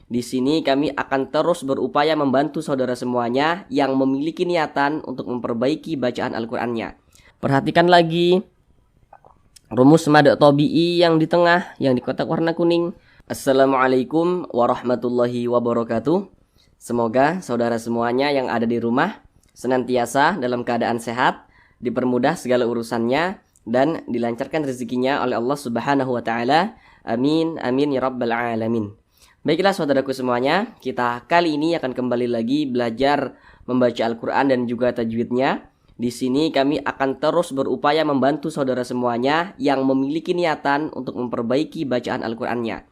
Di sini kami akan terus berupaya membantu saudara semuanya yang memiliki niatan untuk memperbaiki bacaan Al-Qur'annya. Perhatikan lagi rumus mad tabi'i yang di tengah, yang di kotak warna kuning. Assalamualaikum warahmatullahi wabarakatuh. Semoga saudara semuanya yang ada di rumah senantiasa dalam keadaan sehat, dipermudah segala urusannya, dan dilancarkan rezekinya oleh Allah Subhanahu wa taala. Amin amin ya rabbal alamin. Baiklah saudaraku semuanya, kita kali ini akan kembali lagi belajar membaca Al-Qur'an dan juga tajwidnya. Di sini kami akan terus berupaya membantu saudara semuanya yang memiliki niatan untuk memperbaiki bacaan Al-Qur'annya.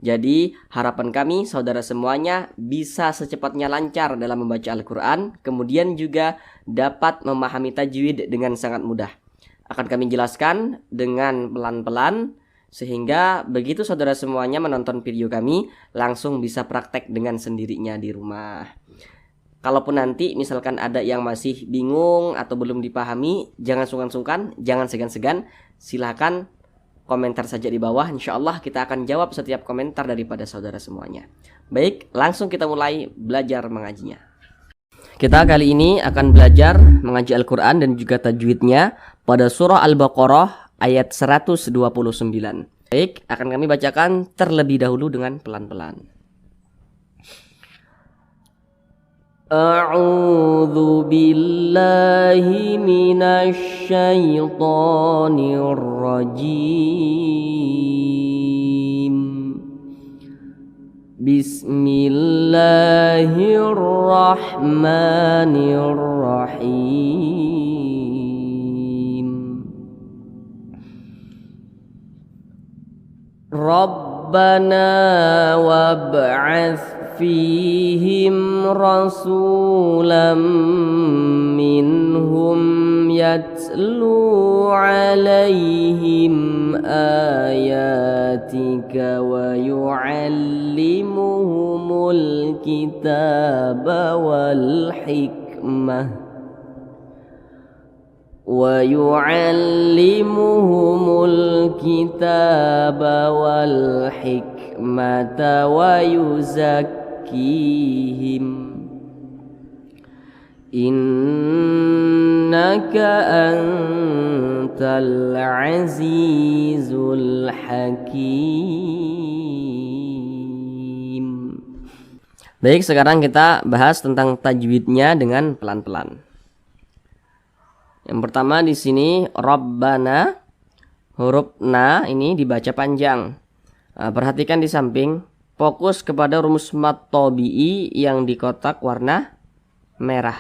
Jadi harapan kami saudara semuanya bisa secepatnya lancar dalam membaca Al-Qur'an, kemudian juga dapat memahami tajwid dengan sangat mudah. Akan kami jelaskan dengan pelan-pelan sehingga begitu saudara semuanya menonton video kami langsung bisa praktek dengan sendirinya di rumah. Kalaupun nanti misalkan ada yang masih bingung atau belum dipahami, jangan sungkan-sungkan, jangan segan-segan, silakan komentar saja di bawah. Insya Allah kita akan jawab setiap komentar daripada saudara semuanya. Baik, langsung kita mulai belajar mengajinya. Kita kali ini akan belajar mengaji Al-Qur'an dan juga tajwidnya pada surah Al-Baqarah ayat 129. Baik, akan kami bacakan terlebih dahulu dengan pelan-pelan. A'udzu billahi minasy syaithanir rajim. Bismillahirrahmanirrahim. Rabbana wab'ats fihim rasulam minhum yatlu alaihim ayatika wa yu'allimuhumul kitaba wal hikmah wa yuzakkihim innaka antal azizul hakim. Baik, sekarang kita bahas tentang tajwidnya dengan pelan-pelan. Yang pertama di sini Rabbana, huruf na ini dibaca panjang. Perhatikan di samping, fokus kepada rumus mad tabi'i yang di kotak warna merah.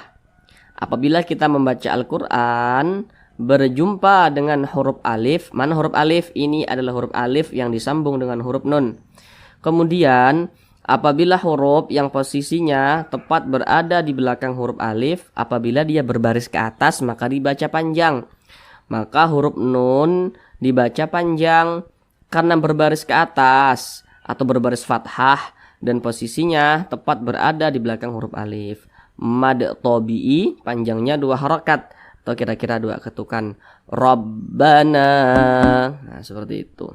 Apabila kita membaca Al-Qur'an berjumpa dengan huruf alif, mana huruf alif? Ini adalah huruf alif yang disambung dengan huruf nun. Kemudian apabila huruf yang posisinya tepat berada di belakang huruf alif, apabila dia berbaris ke atas maka dibaca panjang. Maka huruf nun dibaca panjang karena berbaris ke atas atau berbaris fathah dan posisinya tepat berada di belakang huruf alif. Mad tabi'i panjangnya 2 harakat atau kira-kira 2 ketukan. Rabbana. Nah, seperti itu.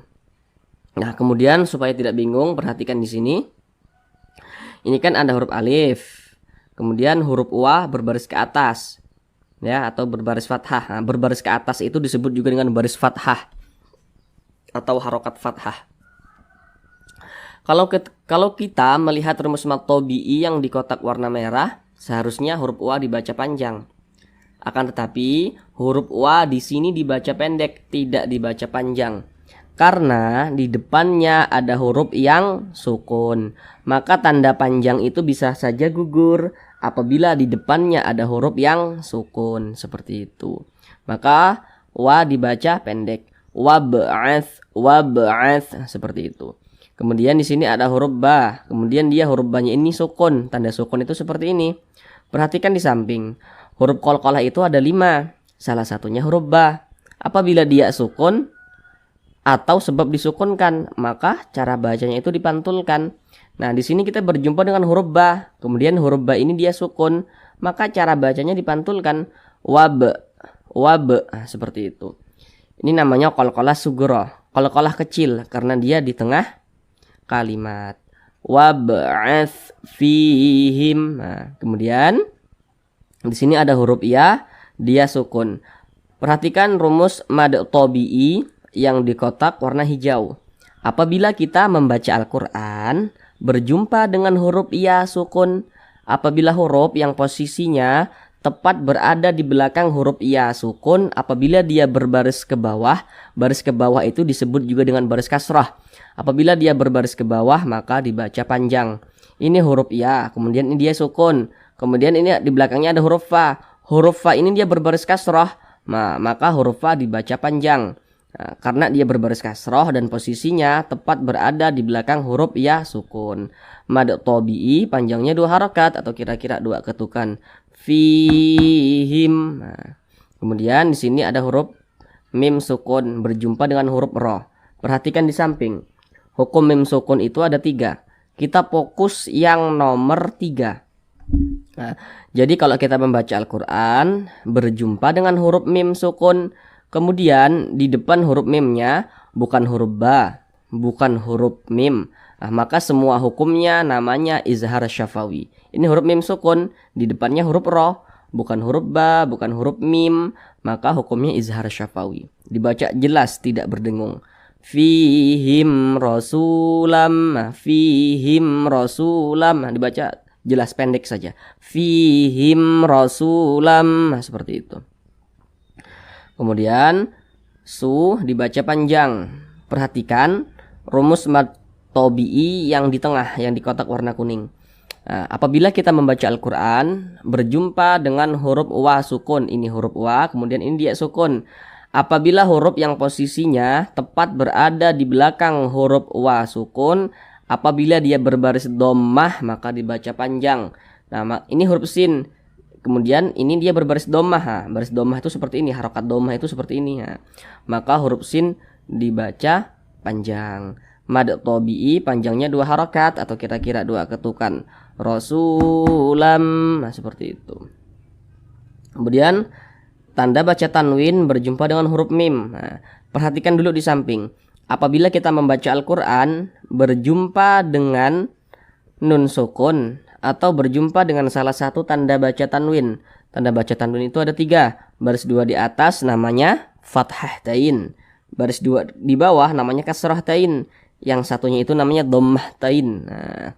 Nah, kemudian supaya tidak bingung, perhatikan di sini. Ini kan ada huruf alif, kemudian huruf wa berbaris ke atas, ya, atau berbaris fathah. Nah, berbaris ke atas itu disebut juga dengan baris fathah atau harokat fathah. Kalau kita melihat rumus mad tabi'i yang di kotak warna merah, seharusnya huruf wa dibaca panjang. Akan tetapi huruf wa di sini dibaca pendek, tidak dibaca panjang. Karena di depannya ada huruf yang sukun, maka tanda panjang itu bisa saja gugur apabila di depannya ada huruf yang sukun, seperti itu. Maka wa dibaca pendek, wab'ats, seperti itu. Kemudian di sini ada huruf ba, kemudian dia huruf ba-nya ini sukun, tanda sukun itu seperti ini. Perhatikan di samping, huruf qalqalah itu ada 5, salah satunya huruf ba. Apabila dia sukun atau sebab disukunkan, maka cara bacanya itu dipantulkan. Nah, di sini kita berjumpa dengan huruf ba, kemudian huruf ba ini dia sukun, maka cara bacanya dipantulkan, wab, seperti itu. Ini namanya qalqalah sughra, qalqalah kecil karena dia di tengah kalimat. wab'ats fihim. Nah, kemudian di sini ada huruf ya, dia sukun. Perhatikan rumus mad tabi'i yang di kotak warna hijau. Apabila kita membaca Al-Qur'an berjumpa dengan huruf ya sukun, apabila huruf yang posisinya tepat berada di belakang huruf ya sukun, apabila dia berbaris ke bawah, baris ke bawah itu disebut juga dengan baris kasrah. Apabila dia berbaris ke bawah maka dibaca panjang. Ini huruf ya, kemudian ini dia sukun. Kemudian ini di belakangnya ada huruf fa. Huruf fa ini dia berbaris kasrah, maka huruf fa dibaca panjang. Nah, karena dia berbaris kasrah dan posisinya tepat berada di belakang huruf ya sukun. Mad tabi'i panjangnya 2 harakat atau kira-kira 2 ketukan. Fihim. Nah, kemudian di sini ada huruf mim sukun berjumpa dengan huruf ro. Perhatikan di samping. Hukum mim sukun itu ada 3. Kita fokus yang nomor 3. Nah, jadi kalau kita membaca Al-Qur'an berjumpa dengan huruf mim sukun, kemudian di depan huruf mimnya bukan huruf ba, bukan huruf mim, nah, maka semua hukumnya namanya izhar syafawi. Ini huruf mim sukun, di depannya huruf ro, bukan huruf ba, bukan huruf mim, maka hukumnya izhar syafawi. Dibaca jelas, tidak berdengung. Fihim rasulam, fihim rasulam, nah, dibaca jelas pendek saja. Fihim rasulam, nah, seperti itu. Kemudian su dibaca panjang. Perhatikan rumus mad tabi'i yang di tengah, yang di kotak warna kuning. Nah, apabila kita membaca Al-Qur'an berjumpa dengan huruf wa sukun, ini huruf wa, kemudian ini dia sukun. Apabila huruf yang posisinya tepat berada di belakang huruf wa sukun, apabila dia berbaris dhammah maka dibaca panjang. Nah, ini huruf sin. Kemudian ini dia berbaris dhammah. Baris dhammah itu seperti ini, harokat dhammah itu seperti ini. Maka huruf sin dibaca panjang. Mad tabi'i panjangnya 2 harokat atau kira-kira 2 ketukan. Rasulam, nah, seperti itu. Kemudian tanda baca tanwin berjumpa dengan huruf mim. Nah, perhatikan dulu di samping. Apabila kita membaca Al-Qur'an berjumpa dengan nun sukun atau berjumpa dengan salah satu tanda baca tanwin. Tanda baca tanwin itu ada 3. Baris 2 di atas namanya fathah tain. Baris 2 di bawah namanya kasrah tain. Yang satunya itu namanya dhammah tain. Nah,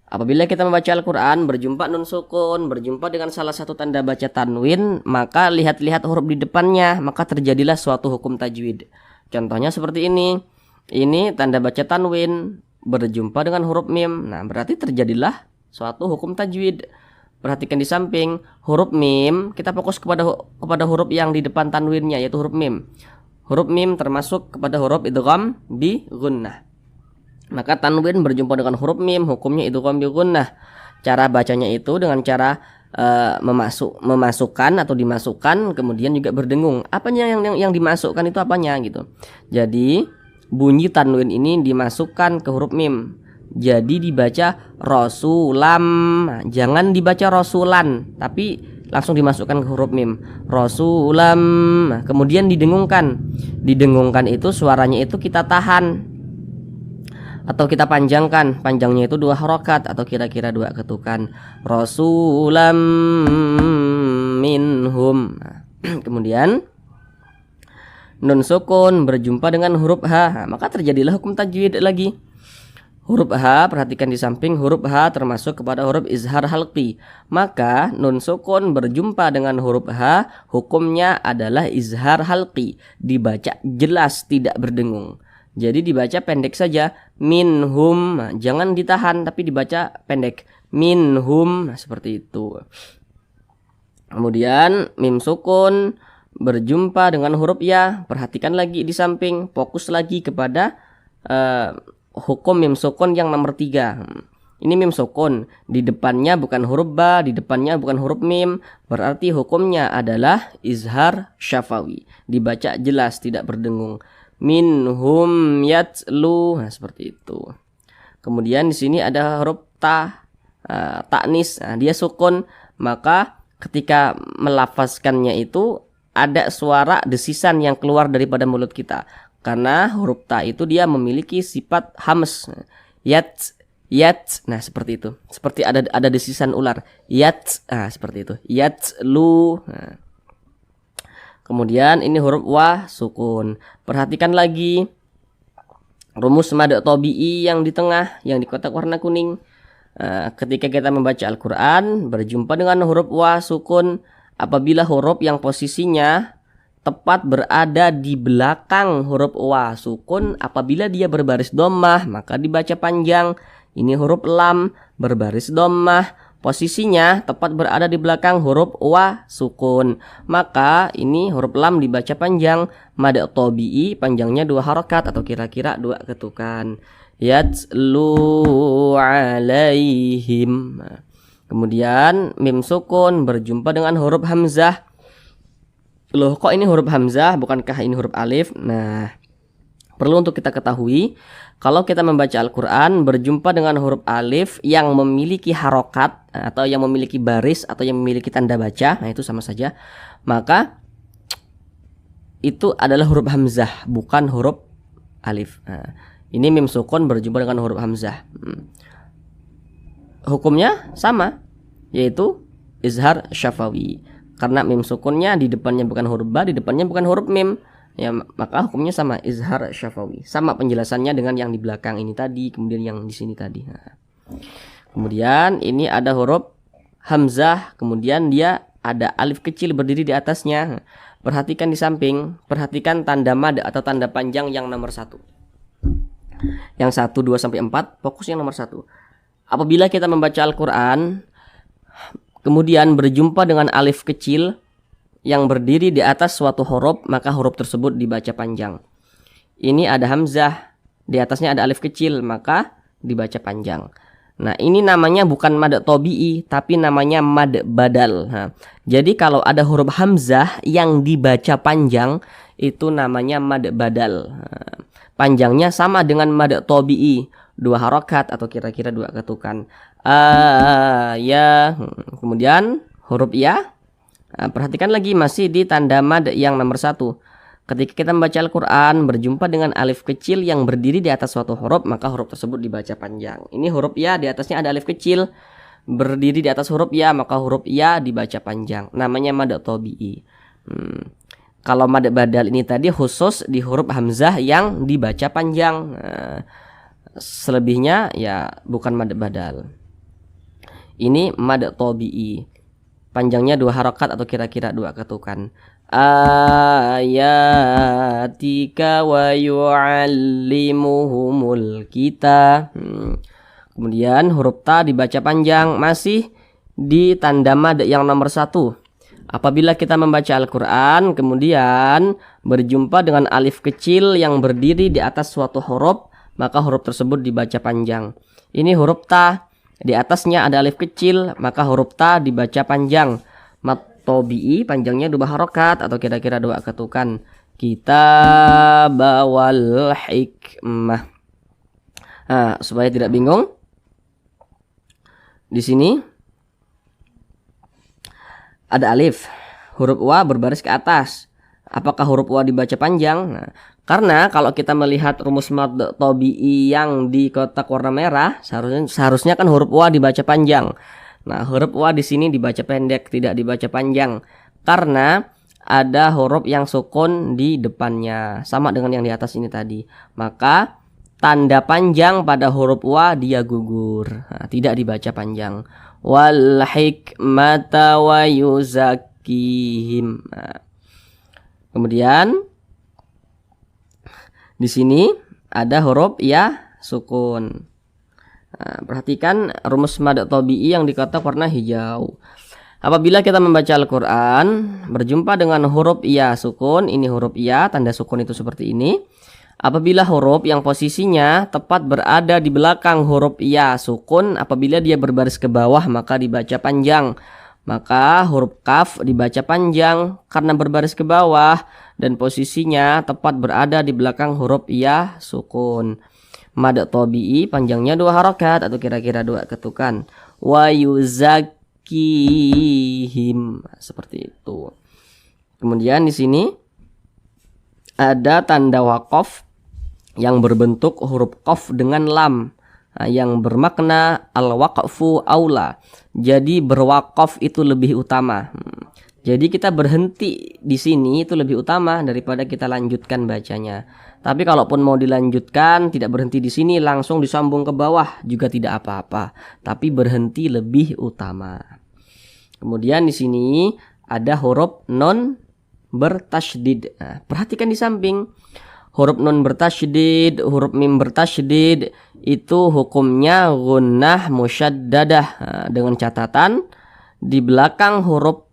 apabila kita membaca Al-Qur'an berjumpa nun sukun, berjumpa dengan salah satu tanda baca tanwin, maka lihat-lihat huruf di depannya, maka terjadilah suatu hukum tajwid. Contohnya seperti ini. Ini tanda baca tanwin berjumpa dengan huruf mim. Nah, berarti terjadilah suatu hukum tajwid. Perhatikan di samping huruf mim, kita fokus kepada huruf yang di depan tanwinnya, yaitu huruf mim. Huruf mim termasuk kepada huruf idgham bi gunnah. Maka tanwin berjumpa dengan huruf mim, hukumnya idgham bi gunnah. Cara bacanya itu dengan cara memasukkan atau dimasukkan, kemudian juga berdengung. Apanya yang dimasukkan itu apanya gitu. Jadi bunyi tanwin ini dimasukkan ke huruf mim. Jadi dibaca rasulam, jangan dibaca rasulan, tapi langsung dimasukkan ke huruf mim. Rasulam, kemudian didengungkan. Didengungkan itu suaranya itu kita tahan atau kita panjangkan. Panjangnya itu 2 harokat atau kira-kira 2 ketukan. Rasulam minhum. Kemudian nun sukun berjumpa dengan huruf H, maka terjadilah hukum tajwid lagi. Huruf H, perhatikan di samping huruf H termasuk kepada huruf izhar halqi. Maka nun sukun berjumpa dengan huruf H, hukumnya adalah izhar halqi. Dibaca jelas, tidak berdengung. Jadi dibaca pendek saja. Minhum, jangan ditahan tapi dibaca pendek. Minhum, seperti itu. Kemudian mim sukun berjumpa dengan huruf ya. Perhatikan lagi di samping, fokus lagi kepada hukum mim sukun yang nomor 3. Ini mim sukun, di depannya bukan huruf ba, di depannya bukan huruf mim, berarti hukumnya adalah izhar syafawi. Dibaca jelas, tidak berdengung. Minhum yatlu, nah, seperti itu. Kemudian di sini ada huruf ta, taknis, nah, dia sukun, maka ketika melafazkannya itu ada suara desisan yang keluar daripada mulut kita. Karena huruf ta itu dia memiliki sifat hams. Yat, nah seperti itu. Seperti ada desisan ular. Yat, nah seperti itu. Yatlu. Nah. Kemudian ini huruf wa sukun. Perhatikan lagi rumus mad tabi'i yang di tengah, yang di kotak warna kuning. Ketika kita membaca Al-Quran berjumpa dengan huruf wa sukun, apabila huruf yang posisinya tepat berada di belakang huruf wa sukun, apabila dia berbaris dhammah maka dibaca panjang. Ini huruf lam berbaris dhammah, posisinya tepat berada di belakang huruf wa sukun, maka ini huruf lam dibaca panjang. Mad tabi'i panjangnya 2 harokat atau kira-kira 2 ketukan. Yatlu alaihim. Kemudian mim sukun berjumpa dengan huruf hamzah. Loh, kok ini huruf hamzah, bukankah ini huruf alif? Nah, perlu untuk kita ketahui, kalau kita membaca Al-Quran berjumpa dengan huruf alif yang memiliki harokat atau yang memiliki baris atau yang memiliki tanda baca, nah itu sama saja, maka itu adalah huruf hamzah, bukan huruf alif. Nah, ini mim sukun berjumpa dengan huruf hamzah. Hukumnya sama, yaitu izhar syafawi. Karena mim sukunnya di depannya bukan huruf ba, di depannya bukan huruf mim, ya maka hukumnya sama, izhar syafawi. Sama penjelasannya dengan yang di belakang ini tadi, kemudian yang di sini tadi. Nah. Kemudian ini ada huruf hamzah, kemudian dia ada alif kecil berdiri di atasnya. Perhatikan di samping, perhatikan tanda mad atau tanda panjang yang nomor 1. Yang 1, 2 sampai 4, fokus yang nomor 1. Apabila kita membaca Al-Quran kemudian berjumpa dengan alif kecil yang berdiri di atas suatu huruf, maka huruf tersebut dibaca panjang. Ini ada hamzah, di atasnya ada alif kecil, maka dibaca panjang. Nah, ini namanya bukan mad tabi'i, tapi namanya mad badal. Nah, jadi kalau ada huruf hamzah yang dibaca panjang, itu namanya mad badal. Nah, panjangnya sama dengan mad tabi'i, 2 harokat atau kira-kira 2 ketukan. Ya. Kemudian huruf ya. Nah, perhatikan lagi masih di tanda mad yang nomor 1. Ketika kita membaca Al-Quran berjumpa dengan alif kecil yang berdiri di atas suatu huruf, maka huruf tersebut dibaca panjang. Ini huruf ya, di atasnya ada alif kecil berdiri di atas huruf ya, maka huruf ya dibaca panjang. Namanya mad tabi'i. Kalau mad badal ini tadi khusus di huruf hamzah yang dibaca panjang. Selebihnya ya bukan mad badal. Ini mad tabi'i. Panjangnya 2 harokat atau kira-kira 2 ketukan. Ayatika wa yu'allimuhumul kita. Kemudian huruf ta dibaca panjang, masih di tanda mad yang nomor 1. Apabila kita membaca Al-Quran kemudian berjumpa dengan alif kecil yang berdiri di atas suatu huruf, maka huruf tersebut dibaca panjang. Ini huruf ta, di atasnya ada alif kecil, maka huruf ta dibaca panjang. Mad tabi'i panjangnya 2 harokat atau kira-kira 2 ketukan. Kitab wal hikmah. Nah, supaya tidak bingung, di sini ada alif, huruf wa berbaris ke atas. Apakah huruf wa dibaca panjang? Nah, karena kalau kita melihat rumus mad tabi'i yang di kotak warna merah, seharusnya kan huruf wa dibaca panjang. Nah, huruf wa di sini dibaca pendek, tidak dibaca panjang, karena ada huruf yang sukun di depannya, sama dengan yang di atas ini tadi. Maka tanda panjang pada huruf wa dia gugur, nah, tidak dibaca panjang. Wal hikmata wa yuzakkihim. Nah, kemudian di sini ada huruf ya sukun. Nah, perhatikan rumus mad tabi'i yang di kotak warna hijau. Apabila kita membaca Al-Quran berjumpa dengan huruf ya sukun, ini huruf ya, tanda sukun itu seperti ini. Apabila huruf yang posisinya tepat berada di belakang huruf ya sukun, apabila dia berbaris ke bawah maka dibaca panjang. Maka huruf kaf dibaca panjang karena berbaris ke bawah dan posisinya tepat berada di belakang huruf ya sukun. Mad tabi'i panjangnya 2 harokat atau kira-kira 2 ketukan. Wa yuzakkihim, seperti itu. Kemudian di sini ada tanda waqaf yang berbentuk huruf qaf dengan lam. yang bermakna al-waqfu aula. Jadi berwakaf itu lebih utama. Jadi kita berhenti di sini itu lebih utama daripada kita lanjutkan bacanya. Tapi kalaupun mau dilanjutkan, tidak berhenti di sini, langsung disambung ke bawah juga tidak apa-apa. Tapi berhenti lebih utama. Kemudian di sini ada huruf non bertasydid. Nah, perhatikan di samping. Huruf non bertasydid, huruf mim bertasydid itu hukumnya gunnah musyaddadah. Nah, dengan catatan di belakang huruf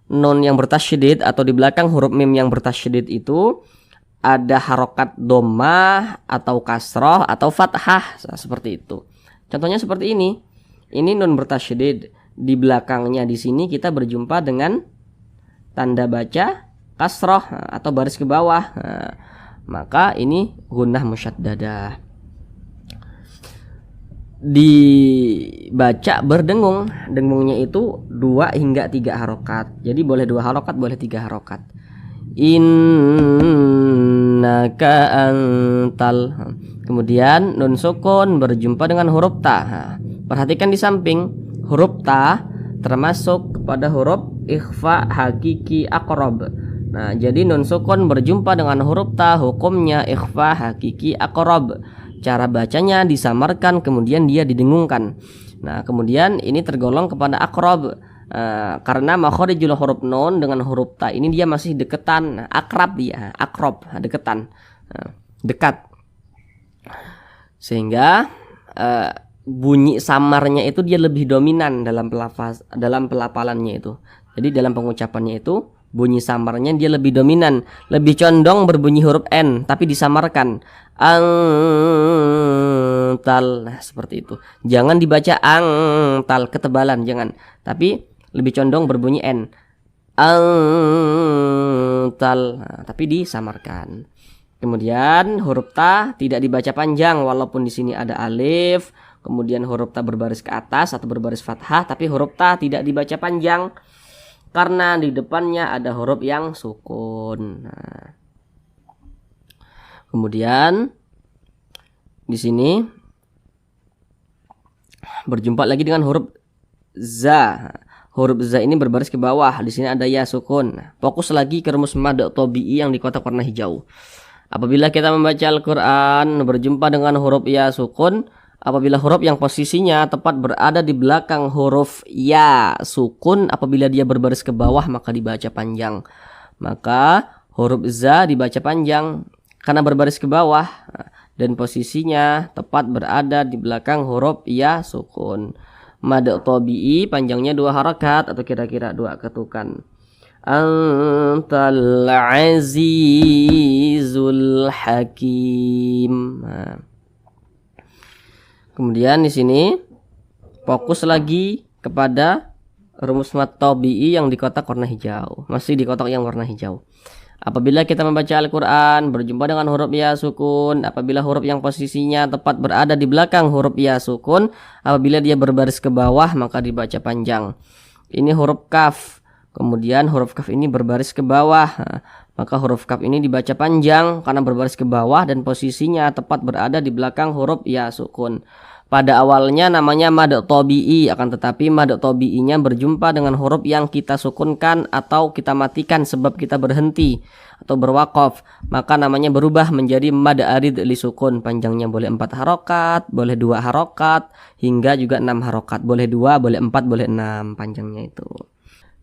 non yang bertasydid atau di belakang huruf mim yang bertasydid itu ada harokat dhammah atau kasroh atau fathah, seperti itu. Contohnya seperti ini. Ini nun bertasydid, di belakangnya di sini kita berjumpa dengan tanda baca kasroh atau baris ke bawah. Maka ini gunnah musyaddadah. Dibaca berdengung. Dengungnya itu 2 hingga 3 harokat. Jadi boleh 2 harokat, boleh 3 harokat. Innaka antal. Kemudian nun sukun berjumpa dengan huruf ta. Perhatikan di samping, huruf ta termasuk kepada huruf ikhfa hakiki aqrab. Nah, jadi nun sukun berjumpa dengan huruf ta hukumnya ikhfa hakiki aqrab. Cara bacanya disamarkan, kemudian dia didengungkan. Nah, kemudian ini tergolong kepada aqrab. Karena makhorijul huruf nun dengan huruf ta ini dia masih deketan, akrab dia, akrob, deketan, dekat. Sehingga bunyi samarnya itu dia lebih dominan dalam pelafalannya itu. Jadi dalam pengucapannya itu bunyi samarnya dia lebih dominan, lebih condong berbunyi huruf n tapi disamarkan. Angtal. Nah, seperti itu. Jangan dibaca angtal ketebalan, jangan. Tapi lebih condong berbunyi n. Angtal. Nah, tapi disamarkan. Kemudian huruf ta tidak dibaca panjang walaupun di sini ada alif. Kemudian huruf ta berbaris ke atas atau berbaris fathah, tapi huruf ta tidak dibaca panjang karena di depannya ada huruf yang sukun. Nah, kemudian di sini berjumpa lagi dengan huruf za. Huruf za ini berbaris ke bawah. Di sini ada ya sukun. Fokus lagi ke rumus mad tabi'i yang di kotak warna hijau. Apabila kita membaca Al-Qur'an berjumpa dengan huruf ya sukun, apabila huruf yang posisinya tepat berada di belakang huruf ya sukun, apabila dia berbaris ke bawah maka dibaca panjang. Maka huruf za dibaca panjang karena berbaris ke bawah dan posisinya tepat berada di belakang huruf ya sukun. Mad tabi'i panjangnya 2 harakat atau kira-kira 2 ketukan. Antal azizul hakim. Nah. Kemudian di sini fokus lagi kepada rumus mad tabi'i yang di kotak warna hijau. Masih di kotak yang warna hijau. Apabila kita membaca Al-Quran berjumpa dengan huruf ya sukun, apabila huruf yang posisinya tepat berada di belakang huruf ya sukun, apabila dia berbaris ke bawah maka dibaca panjang. Ini huruf kaf. Kemudian huruf kaf ini berbaris ke bawah. Maka huruf kaf ini dibaca panjang karena berbaris ke bawah dan posisinya tepat berada di belakang huruf ya sukun. Pada awalnya namanya mad tabi'i, akan tetapi mad tabi'inya berjumpa dengan huruf yang kita sukunkan atau kita matikan sebab kita berhenti atau berwakaf, maka namanya berubah menjadi mad arid li sukun. Panjangnya boleh 4 harokat, boleh 2 harokat, hingga juga 6 harokat. Boleh 2, boleh 4, boleh 6 panjangnya itu.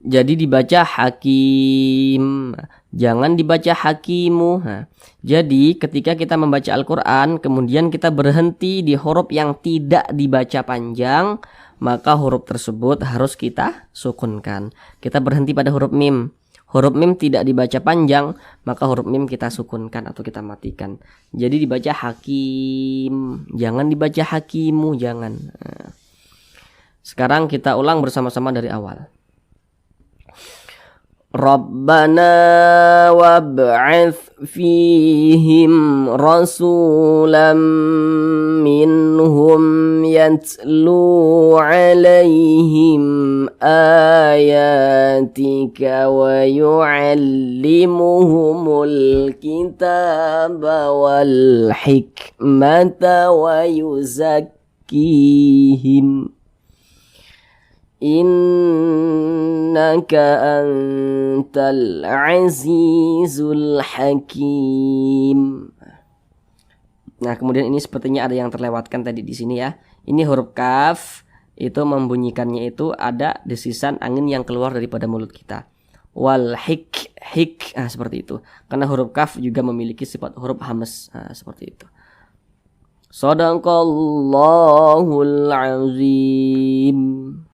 Jadi dibaca hakim, jangan dibaca hakimu. Nah, jadi ketika kita membaca Al-Quran kemudian kita berhenti di huruf yang tidak dibaca panjang, maka huruf tersebut harus kita sukunkan. Kita berhenti pada huruf mim. Huruf mim tidak dibaca panjang, maka huruf mim kita sukunkan atau kita matikan. Jadi dibaca hakim, jangan dibaca hakimu, jangan. Nah, sekarang kita ulang bersama-sama dari awal. Rabbana wab'ats fihim rasulam minhum yatlu alaihim ayatika wa yu'allimuhumul kitaba wal hikmata wa yuzakkihim تزكيهم innaka antal azizul hakim. Nah, kemudian ini sepertinya ada yang terlewatkan tadi di sini ya. Ini huruf kaf itu membunyikannya itu ada desisan angin yang keluar daripada mulut kita. Wal hik seperti itu. Karena huruf kaf juga memiliki sifat huruf hamas. Seperti itu. Shadaqallahul azim.